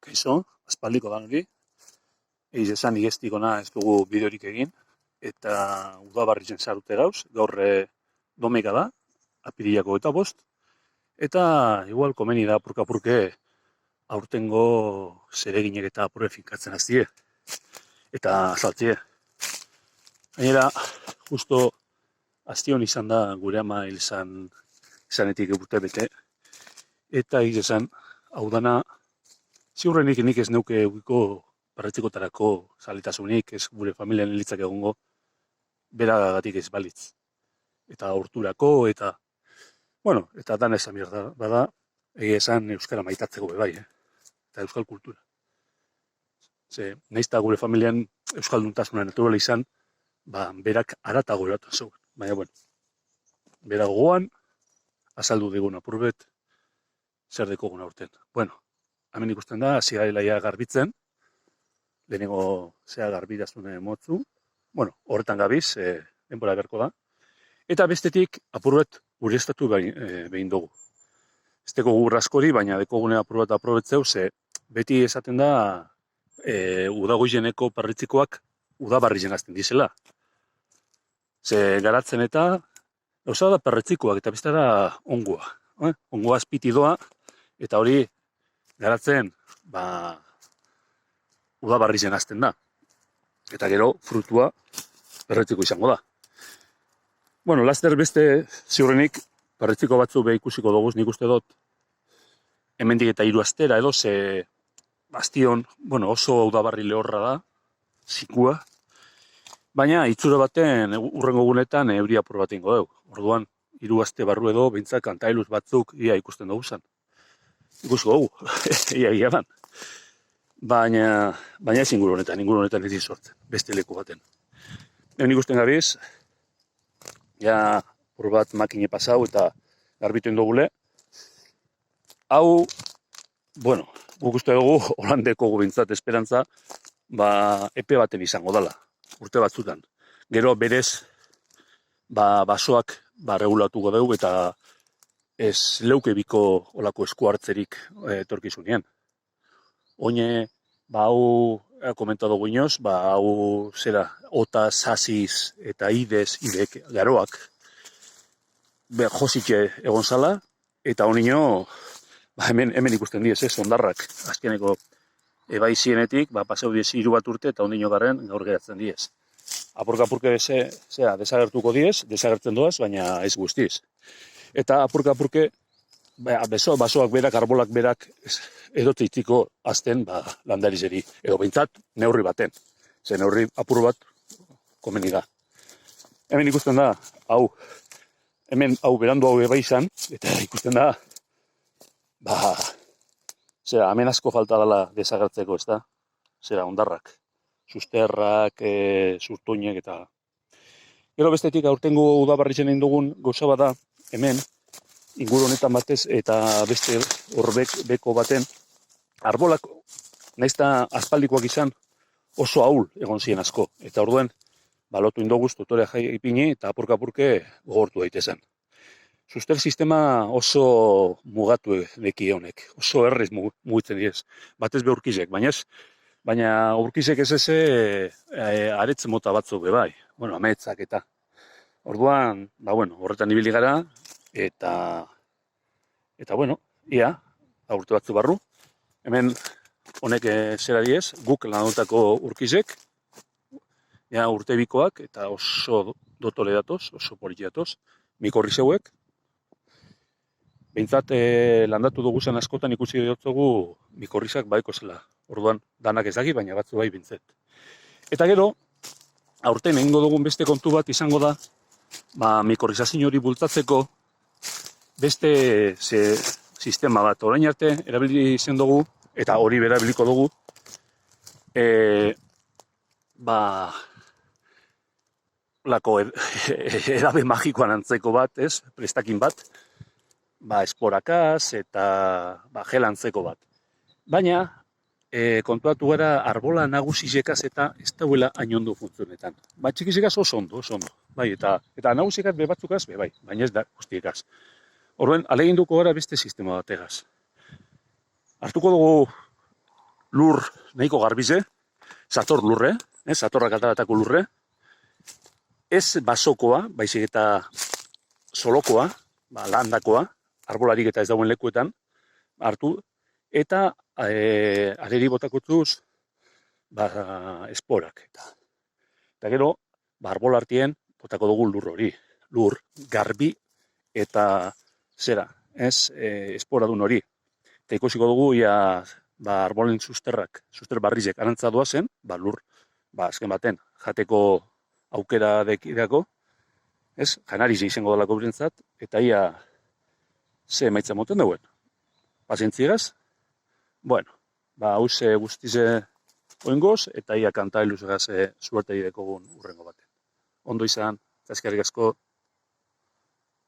Kaixo, aspaldiko dan hori. Eiz esan igeztikona ez dugu bideorik egin. Eta udabarritzen sarute gauz. Gaur domeka da, apirilako eta bost. Eta igual komeni da apurka-apurke aurtengo zereginek eta apurre finkatzen aztie. Eta azaltzie. Gainera, justo aztion izan da gure ama izanetik urte bete. Eta eiz esan, hau dana, ziurrenik nik ez neuke eukiko parretzikotarako zalitasunik, ez gure familian elitzak egongo, beragatik ez balitz. Eta horturako, eta, bueno, eta dan esan behar bada, egia esan euskara maitatzeko bebai, eta euskal kultura. Ze, naizta gure familian euskalduntasuna naturala izan, berak aratago eratu zuen. Baina, bueno, bera gogoan, azaldu digun apurbet, zer dekogun aurten. Bueno, hemen ikusten da, zigarelaia garbitzen, lehenengo zea garbidazune motzu, bueno, horretan gabiz, denbora berko da, eta bestetik apurbet ureztatu behin dugu. Ez teko gurraskori, baina dekogune apurbet aprobetzeu, ze beti esaten da, udagoizeneko parritzikoak udabarri jenazten dizela. Ze garatzen eta, gauza da perretzikoak, eta beste da ongoa. Ongoa azpiti doa, eta hori garatzen, udabarri jenazten da. Eta gero, frutua perretziko izango da. Bueno, laster beste ziurrenik, perretziko batzu be ikusiko dugu, nik uste dut, hemendik eta 3 astera edo, ze bastion, bueno, oso udabarri lehorra da, zikua, baina itxura baten urrengo gunetan euri apur bat ingo dugu. Orduan, 3 aste barru edo, bintzak kantailuz batzuk ia ikusten dugu zen. Ikusko dugu, ia ban. Baina ez inguru honetan ez sortzen, beste leku baten. Hemen ikusten gabiz, ja apur bat makine pasau eta garbituen dugule. Hau, bueno, guk uste dugu, holandeko gubintzat esperantza, epe baten izango dela, urte batzutan. Gero berez, basoak regulatuko dugu eta ez leuke biko olako esku hartzerik etorkizunean. Oine, hau komentatu guinoz, hau zera, ota, sasiz eta idez, idek, garoak, josike egon zala, eta honino, hemen ikusten diez, ondarrak, azkeneko ebaizienetik, paseu diez 3 bat urte, eta honino garren gaur geratzen diez. Apurka-apurke desagertuko diez, desagertzen doaz, baina ez guztiz. Eta apurka-apurke, basoak berak, arbolak berak, edote itziko azten landarizeri, edo behintzat neurri baten. Ze neurri apur bat komeni da. Hemen ikusten da, hau berandu hau eba izan, eta ikusten da, hemen asko falta dela desagertzeko, ez da? Zera, ondarrak, susterrak, zurtuinek eta... Gero bestetik aurtengo udabarritzen egin dugun gauza bada, hemen, inguru honetan batez eta beste horbek beko baten, arbolak, naizta aspaldikoak izan, oso ahul egon ziren asko. Eta orduen, balotu indoguz tutorea jai ipini eta apurka-apurke gogortu daitezen. Suster sistema oso mugatu deki honek, oso errez mugitzen diez. Batez be urkizek, baina urkizek ez aretz mota batzuk bebai, ametzak eta. Orduan, horretan ibili gara, eta ia, urte batzu barru. Hemen honek zera diez, guk lanotako urkizek, urte bikoak, eta oso dotore datoz, oso politi datoz, mikorri zeuek. Behintzat landatu dugu zen askotan ikusi dutzugu mikorrizak baiko zela. Orduan, danak ez daki, baina batzu bai bintzet. Eta gero, aurten egingo dugun beste kontu bat izango da, mikorrizazio hori bultzatzeko beste sistema bat. Orain arte, erabili zen dugu, eta hori berabiliko dugu, lako edabe magikoan antzeko bat, prestakin bat, esporakaz eta gel antzeko bat. Baina, kontuatu gara arbola nagusizekaz eta ez dauela hainondo funtzionetan. Txikizekaz oso ondo. Bai, eta nagusizekaz bebatzukaz, bai, baina ez da guztiekaz. Horren, aleginduko gara beste sistema bategaz. Hartuko dugu lur nahiko garbize, sator lurre, satorrak ataratako lurre, ez basokoa, baizik eta solokoa, landakoa, arbolarik eta ez dauen lekuetan hartu, eta areri botakotuz esporak. Eta gero, arbol artien botako dugu lur hori, lur garbi eta esporadun hori. Eta ikusiko dugu, arbolen suster barrizek arantza doazen, lur, azken baten, jateko aukera dekidako, janariz izango dalako berentzat, eta ia ze emaitza moten dauen. Pazientziegaz, hause guztize oingoz, eta ia kanta iluzegaz suerte idekogun urrengo baten. Ondo izan, eta eskerrik asko.